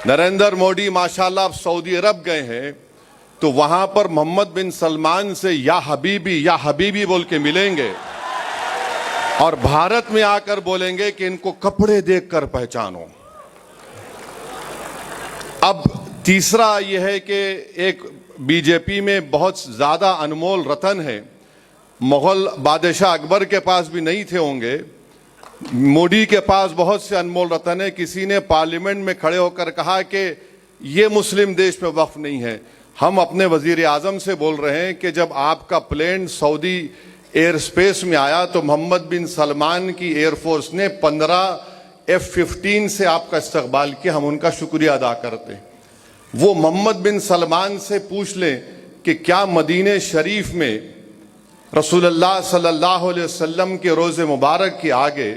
नरेंद्र मोदी माशाल्लाह अब सऊदी अरब गए हैं तो वहां पर मोहम्मद बिन सलमान से या हबीबी बोल के मिलेंगे और भारत में आकर बोलेंगे कि इनको कपड़े देखकर पहचानो। अब तीसरा यह है कि एक बीजेपी में बहुत ज्यादा अनमोल रतन है, मुगल बादशाह अकबर के पास भी नहीं थे होंगे, मोदी के पास बहुत से अनमोल रतन है। किसी ने पार्लियामेंट में खड़े होकर कहा कि ये मुस्लिम देश में वक्फ नहीं है। हम अपने वजीर आजम से बोल रहे हैं कि जब आपका प्लेन सऊदी एयर स्पेस में आया तो मोहम्मद बिन सलमान की एयरफोर्स ने 15 F-15 से आपका इस्तकबाल किया, हम उनका शुक्रिया अदा करते हैं। वो मोहम्मद बिन सलमान से पूछ लें कि क्या मदीने शरीफ में रसूलुल्लाह सल्लल्लाहु अलैहि वसल्लम के रोज़े मुबारक के आगे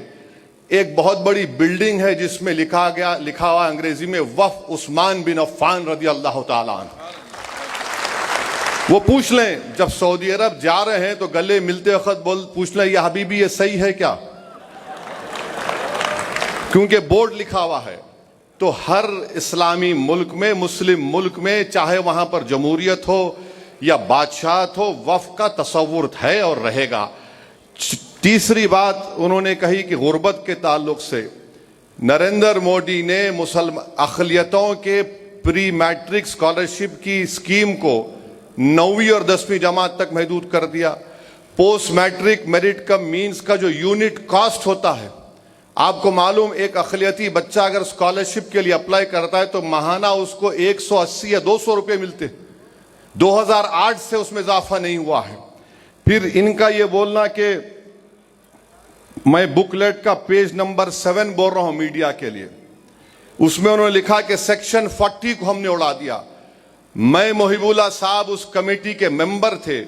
एक बहुत बड़ी बिल्डिंग है जिसमें लिखा हुआ अंग्रेजी में वफ़ उस्मान बिन अफ़्फ़ान रज़ी अल्लाह ताला अन्हु। वो पूछ लें, जब सऊदी अरब जा रहे हैं तो गले मिलते वक्त पूछ लें, या हबीबी ये सही है क्या, क्योंकि बोर्ड लिखा हुआ है। तो हर इस्लामी मुल्क में, मुस्लिम मुल्क में, चाहे वहां पर जमहूरियत हो या बादशाहत हो, वफ़ का तसव्वुर है और रहेगा। तीसरी बात उन्होंने कही कि गुर्बत के ताल्लुक से नरेंद्र मोदी ने मुसलमान अक़लियतों के प्री मैट्रिक स्कॉलरशिप की स्कीम को 9वीं और 10वीं जमात तक महदूद कर दिया। Post matric merit come means का जो यूनिट कॉस्ट होता है, आपको मालूम एक अक़लियती बच्चा अगर स्कॉलरशिप के लिए अप्लाई करता है तो माहाना उसको 180 या 200 रुपये मिलते। 2008 से उसमें इजाफा नहीं हुआ है। फिर इनका ये बोलना कि मैं बुकलेट का पेज नंबर 7 बोल रहा हूं मीडिया के लिए, उसमें उन्होंने लिखा कि सेक्शन 40 को हमने उड़ा दिया। मैं मोहिबुल्लाह साहब उस कमेटी के मेंबर थे।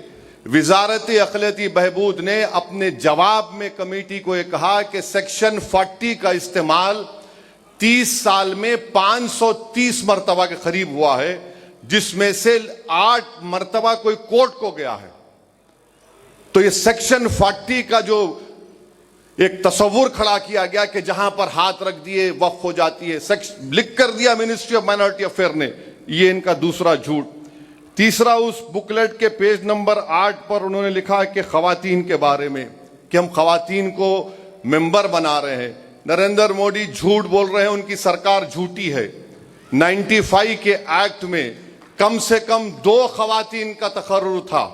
वजारत अक़लियती बहबूद ने अपने जवाब में कमेटी को यह कहा कि सेक्शन 40 का इस्तेमाल 30 साल में 530 मरतबा के करीब हुआ है, जिसमें से 8 मरतबा कोई कोर्ट को गया है। तो ये सेक्शन 40 का जो एक तस्वुर खड़ा किया गया कि जहां पर हाथ रख दिए वक्फ हो जाती है, लिख कर दिया मिनिस्ट्री ऑफ माइनॉरिटी अफेयर ने, ये इनका दूसरा झूठ। तीसरा, उस बुकलेट के पेज नंबर 8 पर उन्होंने लिखा कि खवातीन के बारे में कि हम खवातीन को मेंबर बना रहे हैं। नरेंद्र मोदी झूठ बोल रहे हैं, उनकी सरकार झूठी है। 95 के एक्ट में कम से कम 2 खवातीन का तकर्रुर था,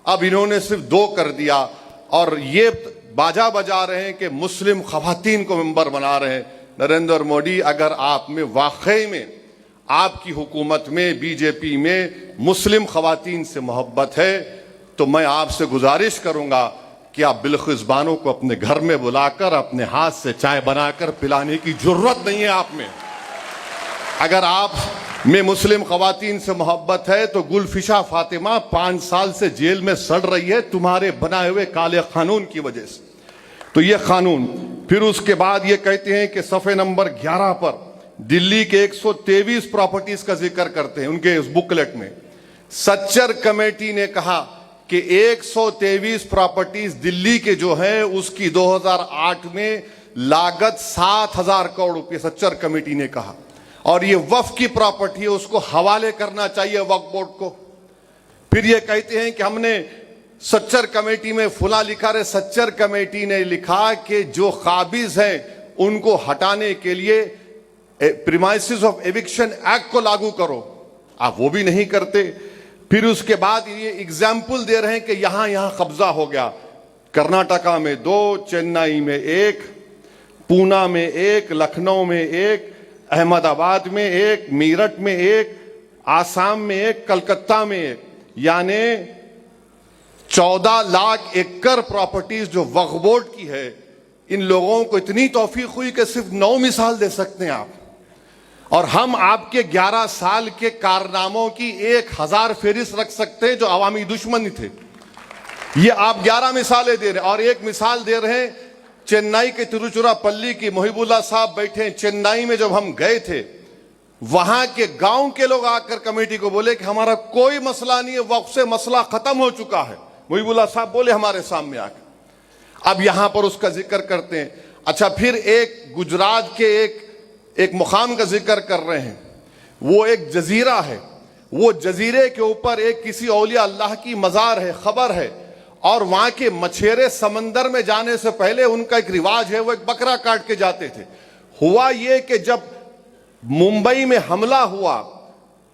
अब इन्होंने सिर्फ 2 कर दिया और ये बाजा बजा रहे हैं कि मुस्लिम खवातीन को मेंबर बना रहे हैं। नरेंद्र मोदी, अगर आप में वाकई में आपकी हुकूमत में, बीजेपी में मुस्लिम खवातीन से मोहब्बत है तो मैं आपसे गुजारिश करूंगा कि आप बिल्खिज़बानों को अपने घर में बुलाकर अपने हाथ से चाय बनाकर पिलाने की जरूरत नहीं है आप में। अगर आप में मुस्लिम खवातीन से मोहब्बत है तो गुलफिशा फातिमा 5 साल से जेल में सड़ रही है तुम्हारे बनाए हुए काले कानून की वजह से। तो ये कानून, फिर उसके बाद ये कहते हैं कि सफ़े नंबर 11 पर दिल्ली के 123 प्रॉपर्टीज का जिक्र करते हैं उनके इस बुकलेट में। सच्चर कमेटी ने कहा कि 123 प्रॉपर्टीज दिल्ली के जो है उसकी 2008 में लागत 7,000 करोड़ रुपए सच्चर कमेटी ने कहा, और ये वक्फ की प्रॉपर्टी है, उसको हवाले करना चाहिए वक्फ बोर्ड को। फिर ये कहते हैं कि हमने सच्चर कमेटी में फुला लिखा है। सच्चर कमेटी ने लिखा कि जो काबिज हैं उनको हटाने के लिए प्रीमाइसेस ऑफ एविक्शन एक्ट को लागू करो, आप वो भी नहीं करते। फिर उसके बाद ये एग्जाम्पल दे रहे हैं कि यहां यहां कब्जा हो गया। कर्नाटका में 2, चेन्नई में 1, पूना में 1, लखनऊ में 1, अहमदाबाद में 1, मीरठ में 1, आसाम में 1, कलकत्ता में 1, यानी 14 लाख एकड़ प्रॉपर्टीज जो वक्फ बोर्ड की है। इन लोगों को इतनी तौफीक हुई कि सिर्फ 9 मिसाल दे सकते हैं आप, और हम आपके 11 साल के कारनामों की 1000 फेरिस्त रख सकते हैं जो अवामी दुश्मनी थे। ये आप 11 मिसालें दे रहे हैं, और एक मिसाल दे रहे हैं चेन्नई के तिरुचिरापल्ली की। मोहिबुल्लाह साहब बैठे हैं चेन्नई में, जब हम गए थे वहां के गांव के लोग आकर कमेटी को बोले कि हमारा कोई मसला नहीं है, वक्फ से मसला खत्म हो चुका है। मोहिबुल्लाह साहब बोले हमारे सामने आकर। अब यहां पर उसका जिक्र करते हैं। अच्छा, फिर एक गुजरात के एक मुकाम का जिक्र कर रहे हैं वो एक जजीरा है, वो जजीरे के ऊपर एक किसी औलिया अल्लाह की मजार है, खबर है, और वहां के मछेरे समंदर में जाने से पहले उनका एक रिवाज है, वो एक बकरा काट के जाते थे। हुआ ये कि जब मुंबई में हमला हुआ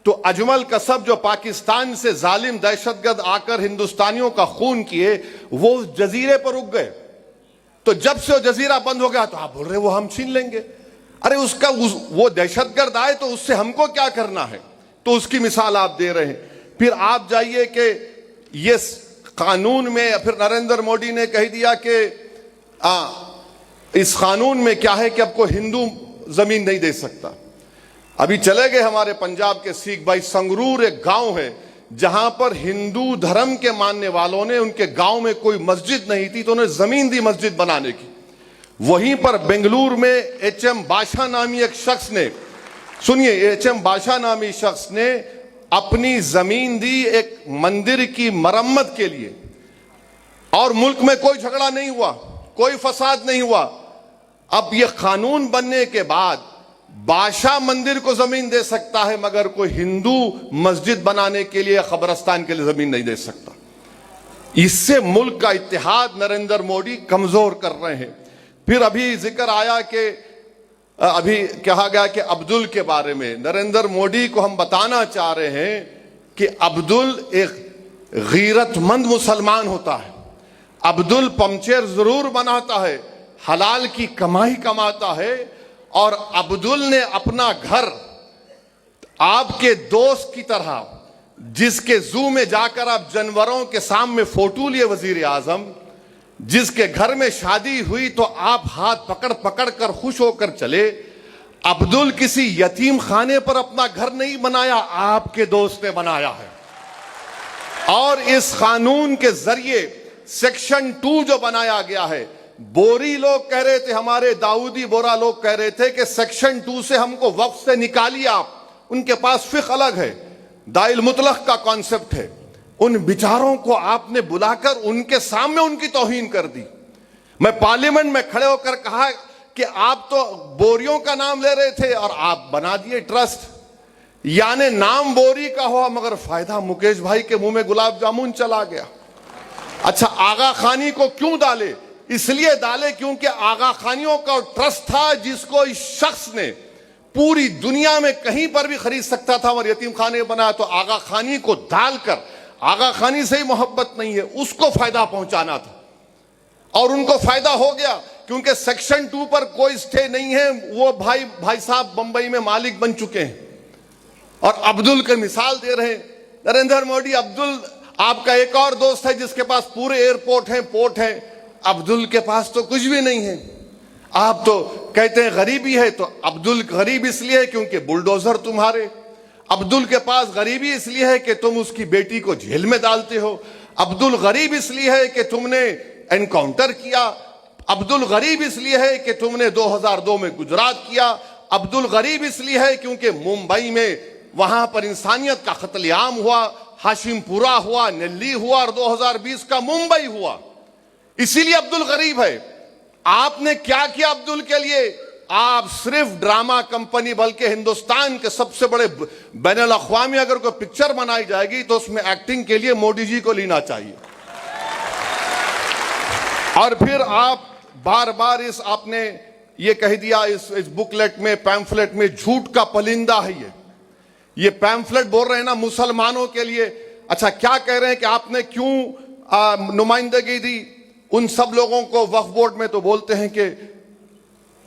तो अजमल कसब जो पाकिस्तान से जालिम दहशतगर्द आकर हिंदुस्तानियों का खून किए, वो उस जजीरे पर रुक गए। तो जब से वो जजीरा बंद हो गया तो आप बोल रहे वो हम छीन लेंगे। अरे वो दहशतगर्द आए तो उससे हमको क्या करना है? तो उसकी मिसाल आप दे रहे हैं। फिर आप जाइए कि ये कानून में, फिर नरेंद्र मोदी ने कह दिया कि इस कानून में क्या है कि आपको हिंदू जमीन नहीं दे सकता। अभी चले गए हमारे पंजाब के सिख भाई, संगरूर एक गांव है जहां पर हिंदू धर्म के मानने वालों ने, उनके गांव में कोई मस्जिद नहीं थी तो उन्हें जमीन दी मस्जिद बनाने की। वहीं पर बेंगलुरु में एच.एम. बादशाह नामी एक शख्स ने, सुनिए, एच.एम. बादशाह नामी शख्स ने अपनी जमीन दी एक मंदिर की मरम्मत के लिए, और मुल्क में कोई झगड़ा नहीं हुआ, कोई फसाद नहीं हुआ। अब यह कानून बनने के बाद बादशाह मंदिर को जमीन दे सकता है, मगर कोई हिंदू मस्जिद बनाने के लिए, कब्रिस्तान के लिए जमीन नहीं दे सकता। इससे मुल्क का इत्तेहाद नरेंद्र मोदी कमजोर कर रहे हैं। फिर अभी जिक्र आया कि अभी कहा गया कि अब्दुल के बारे में, नरेंद्र मोदी को हम बताना चाह रहे हैं कि अब्दुल एक गीरतमंद मुसलमान होता है। अब्दुल पंचर जरूर बनाता है, हलाल की कमाई कमाता है, और अब्दुल ने अपना घर आपके दोस्त की तरह, जिसके जू में जाकर आप जानवरों के सामने फोटो लिए वजीर आजम, जिसके घर में शादी हुई तो आप हाथ पकड़ पकड़ कर खुश होकर चले, अब्दुल किसी यतीम खाने पर अपना घर नहीं बनाया, आपके दोस्त ने बनाया है। और इस कानून के जरिए सेक्शन 2 जो बनाया गया है, बोरी लोग कह रहे थे, हमारे दाऊदी बोरा लोग कह रहे थे कि सेक्शन 2 से हमको वक्फ से निकालिए आप। उनके पास फिक अलग है, दाइल मुतलक का कॉन्सेप्ट है। उन बिचारों को आपने बुलाकर उनके सामने उनकी तौहीन कर दी। मैं पार्लियामेंट में खड़े होकर कहा कि आप तो बोरियों का नाम ले रहे थे और आप बना दिए ट्रस्ट, यानी नाम बोरी का हुआ मगर फायदा मुकेश भाई के मुंह में गुलाब जामुन चला गया। अच्छा, आगा खानी को क्यों डाले? इसलिए डाले क्योंकि आगा खानियों का ट्रस्ट था जिसको इस शख्स ने पूरी दुनिया में कहीं पर भी खरीद सकता था और यतीम खाने बनाया। तो आगा खानी को डालकर, आगा खानी से ही मोहब्बत नहीं है, उसको फायदा पहुंचाना था, और उनको फायदा हो गया क्योंकि सेक्शन 2 पर कोई स्टे नहीं है। वो भाई साहब बंबई में मालिक बन चुके हैं और अब्दुल के मिसाल दे रहे हैं नरेंद्र मोदी। अब्दुल आपका एक और दोस्त है जिसके पास पूरे एयरपोर्ट हैं, पोर्ट है, अब्दुल के पास तो कुछ भी नहीं है। आप तो कहते हैं गरीबी है, तो अब्दुल गरीब इसलिए है क्योंकि बुलडोजर तुम्हारे। अब्दुल के पास गरीबी इसलिए है कि तुम उसकी बेटी को जेल में डालते हो। अब्दुल गरीब इसलिए है कि तुमने एनकाउंटर किया। अब्दुल गरीब इसलिए है कि तुमने 2002 में गुजरात किया। अब्दुल गरीब इसलिए है क्योंकि मुंबई में वहां पर इंसानियत का कत्लेआम हुआ, हाशिमपुरा हुआ, नेल्ली हुआ, और 2020 का मुंबई हुआ। इसीलिए अब्दुल गरीब है। आपने क्या किया अब्दुल के लिए? आप सिर्फ ड्रामा कंपनी, बल्कि हिंदुस्तान के सबसे बड़े बैनुल अक़वामी अगर कोई पिक्चर बनाई जाएगी तो उसमें एक्टिंग के लिए मोदी जी को लेना चाहिए। और फिर आप बार बार आपने ये कह दिया इस बुकलेट में, पैम्फलेट में, झूठ का पलिंदा है ये पैम्फलेट बोल रहे हैं ना मुसलमानों के लिए। अच्छा, क्या कह रहे हैं कि आपने क्यों नुमाइंदगी दी उन सब लोगों को वक्फ बोर्ड में? तो बोलते हैं कि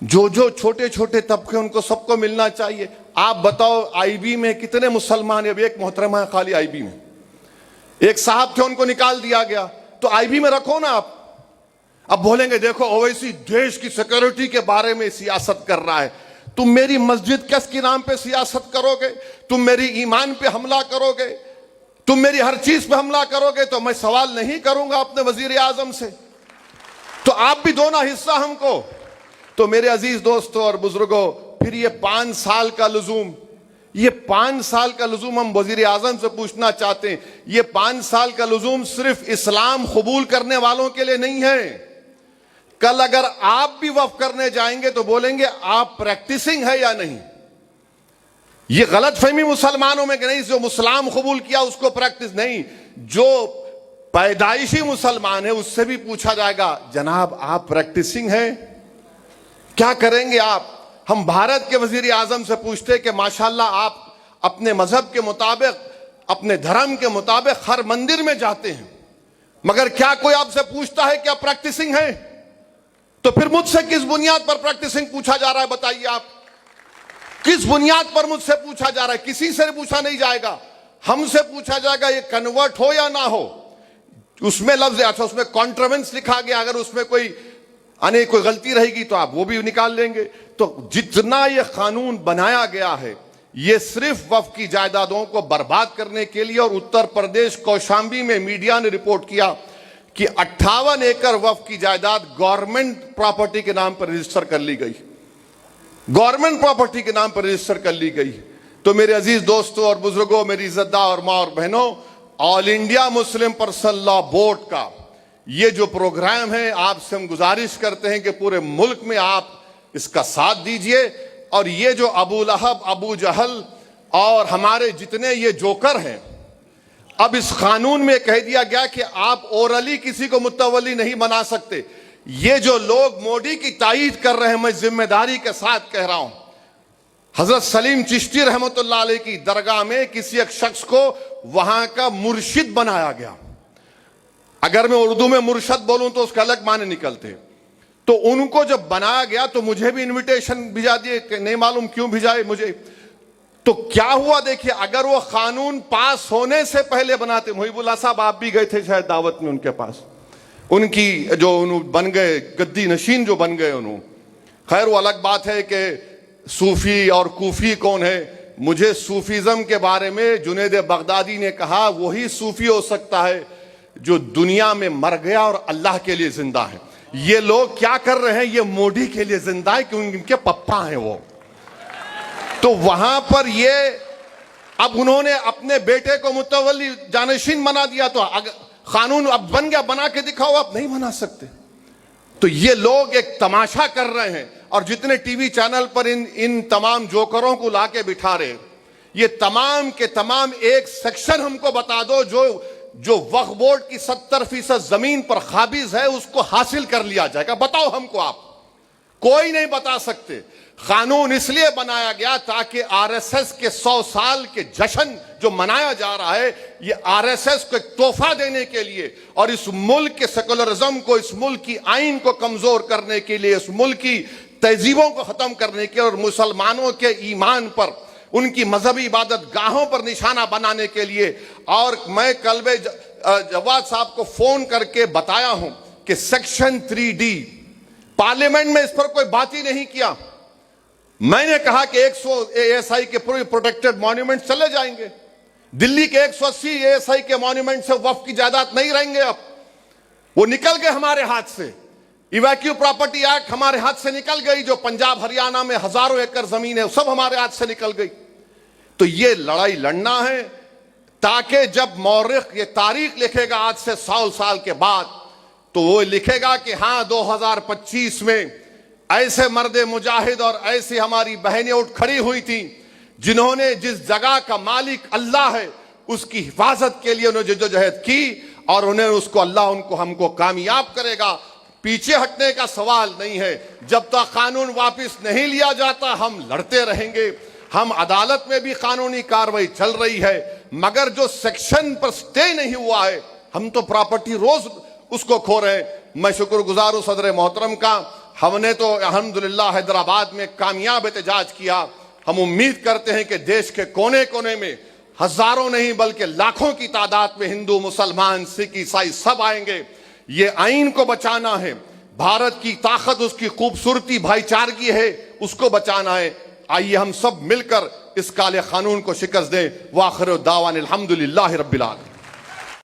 जो छोटे छोटे तबके उनको सबको मिलना चाहिए। आप बताओ आईबी में कितने मुसलमान है? अब एक मोहतरमा है खाली आईबी में, एक साहब थे उनको निकाल दिया गया, तो आईबी में रखो ना आप। अब बोलेंगे देखो ओवैसी देश की सिक्योरिटी के बारे में सियासत कर रहा है। तुम मेरी मस्जिद किसके नाम पे सियासत करोगे? तुम मेरी ईमान पे हमला करोगे? तुम मेरी हर चीज पे हमला करोगे तो मैं सवाल नहीं करूंगा अपने वजीर आजम से। तो आप भी दो ना हिस्सा हमको। तो मेरे अजीज दोस्तों और बुजुर्गों, फिर ये 5 साल का लुजूम, ये 5 साल का लुजूम हम वजीर आजम से पूछना चाहते हैं। ये 5 साल का लुजूम सिर्फ इस्लाम कबूल करने वालों के लिए नहीं है। कल अगर आप भी वक्फ करने जाएंगे तो बोलेंगे आप प्रैक्टिसिंग है या नहीं। ये गलत फहमी मुसलमानों में कि नहीं, जो मुसलाम कबूल किया उसको प्रैक्टिस नहीं, जो पैदाइशी मुसलमान है उससे भी पूछा जाएगा, जनाब आप प्रैक्टिसिंग है, क्या करेंगे आप? हम भारत के वजीर आजम से पूछते कि माशाल्लाह आप अपने मजहब के मुताबिक, अपने धर्म के मुताबिक हर मंदिर में जाते हैं, मगर क्या कोई आपसे पूछता है क्या प्रैक्टिसिंग है? तो फिर मुझसे किस बुनियाद पर प्रैक्टिसिंग पूछा जा रहा है, बताइए आप? किस बुनियाद पर मुझसे पूछा जा रहा है? किसी से पूछा नहीं जाएगा, हमसे पूछा जाएगा ये कन्वर्ट हो या ना हो। उसमें लफ्ज अच्छा, उसमें कॉन्ट्रोवेंस लिखा गया, अगर उसमें कोई गलती रहेगी तो आप वो भी निकाल लेंगे। तो जितना ये कानून बनाया गया है ये सिर्फ वक्फ की जायदादों को बर्बाद करने के लिए। और उत्तर प्रदेश कौशांबी में मीडिया ने रिपोर्ट किया कि 58 एकड़ वक्फ की जायदाद गवर्नमेंट प्रॉपर्टी के नाम पर रजिस्टर कर ली गई, गवर्नमेंट प्रॉपर्टी के नाम पर रजिस्टर कर ली गई। तो मेरे अजीज दोस्तों और बुजुर्गों, मेरी इज्जतदार और मां और बहनों, all India Muslim personal law board का ये जो प्रोग्राम है, आपसे हम गुजारिश करते हैं कि पूरे मुल्क में आप इसका साथ दीजिए। और ये जो अबू लहब, अबू जहल और हमारे जितने ये जोकर हैं, अब इस कानून में कह दिया गया कि आप ओरली किसी को मुतवली नहीं बना सकते। ये जो लोग मोदी की तायीद कर रहे हैं, मैं जिम्मेदारी के साथ कह रहा हूं, हजरत सलीम चिश्ती रहमतुल्लाह अलैह की दरगाह में किसी एक शख्स को वहां का मुर्शिद बनाया गया। अगर मैं उर्दू में मुर्शद बोलूं तो उसका अलग माने निकलते। तो उनको जब बनाया गया तो मुझे भी इनविटेशन भिजा दिए, नहीं मालूम क्यों भिजाए मुझे। तो क्या हुआ देखिए, अगर वो कानून पास होने से पहले बनाते, मुहिबुल्लाह साहब आप भी गए थे शायद दावत में उनके पास, उनकी जो बन गए गद्दी नशीन जो बन गए उन्होंने, खैर वो अलग बात है कि सूफी और कूफी कौन है। मुझे सूफीज्म के बारे में जुनैद बगदादी ने कहा वही सूफी हो सकता है जो दुनिया में मर गया और अल्लाह के लिए जिंदा है। ये लोग क्या कर रहे हैं, ये मोदी के लिए जिंदा है क्योंकि इनके पप्पा हैं वो। तो वहां पर ये अब उन्होंने अपने बेटे को मुतवल्ली जानशीन बना दिया, तो कानून अब बन गया, बना के दिखाओ, आप नहीं बना सकते। तो ये लोग एक तमाशा कर रहे हैं और जितने टीवी चैनल पर इन तमाम जोकरों को लाके बिठा रहे, ये तमाम के तमाम एक सेक्शन हमको बता दो जो वक्फ बोर्ड की 70% जमीन पर काबिज है उसको हासिल कर लिया जाएगा। बताओ हमको, आप कोई नहीं बता सकते। कानून इसलिए बनाया गया ताकि आरएसएस के 100 साल के जश्न जो मनाया जा रहा है, ये आरएसएस को एक तोहफा देने के लिए और इस मुल्क के सेकुलरिज्म को, इस मुल्क की आइन को कमजोर करने के लिए, इस मुल्क की तहजीबों को खत्म करने के और मुसलमानों के ईमान पर, उनकी मजहबी इबादत गाहों पर निशाना बनाने के लिए। और मैं कल जवाद साहब को फोन करके बताया हूं कि सेक्शन 3D पार्लियामेंट में इस पर कोई बात ही नहीं किया। मैंने कहा कि 100 ASI के पूरे प्रोटेक्टेड मॉन्यूमेंट चले जाएंगे, दिल्ली के 180 ASI के मॉन्यूमेंट से वक्फ की जायदाद नहीं रहेंगे, अब वो निकल गए हमारे हाथ से। इवैक्यू प्रॉपर्टी एक्ट हमारे हाथ से निकल गई, जो पंजाब हरियाणा में हजारों एकड़ जमीन है सब हमारे हाथ से निकल गई। तो ये लड़ाई लड़ना है ताकि जब मौरिख ये तारीख लिखेगा आज से 100 साल के बाद, तो वो लिखेगा कि हाँ 2025 में ऐसे मर्दे मुजाहिद और ऐसी हमारी बहनें उठ खड़ी हुई थी जिन्होंने जिस जगह का मालिक अल्लाह है उसकी हिफाजत के लिए उन्होंने जद्दोजहद की और उन्हें उसको अल्लाह उनको हमको कामयाब करेगा। पीछे हटने का सवाल नहीं है। जब तक कानून वापस नहीं लिया जाता हम लड़ते रहेंगे। हम अदालत में भी कानूनी कार्रवाई चल रही है, मगर जो सेक्शन पर स्टे नहीं हुआ है, हम तो प्रॉपर्टी रोज उसको खो रहे हैं। मैं शुक्रगुजार हूं सदर मोहतरम का, हमने तो अल्हम्दुलिल्लाह हैदराबाद में कामयाब एहतजाज किया। हम उम्मीद करते हैं कि देश के कोने कोने में हजारों नहीं बल्कि लाखों की तादाद में हिंदू, मुसलमान, सिख, ईसाई सब आएंगे। ये आइन को बचाना है, भारत की ताकत, उसकी खूबसूरती भाईचारगी है, उसको बचाना है। आइए हम सब मिलकर इस काले कानून को शिकस्त दें। वाखिर दावान अल्हम्दुलिल्लाहि रब्बिल आलमीन।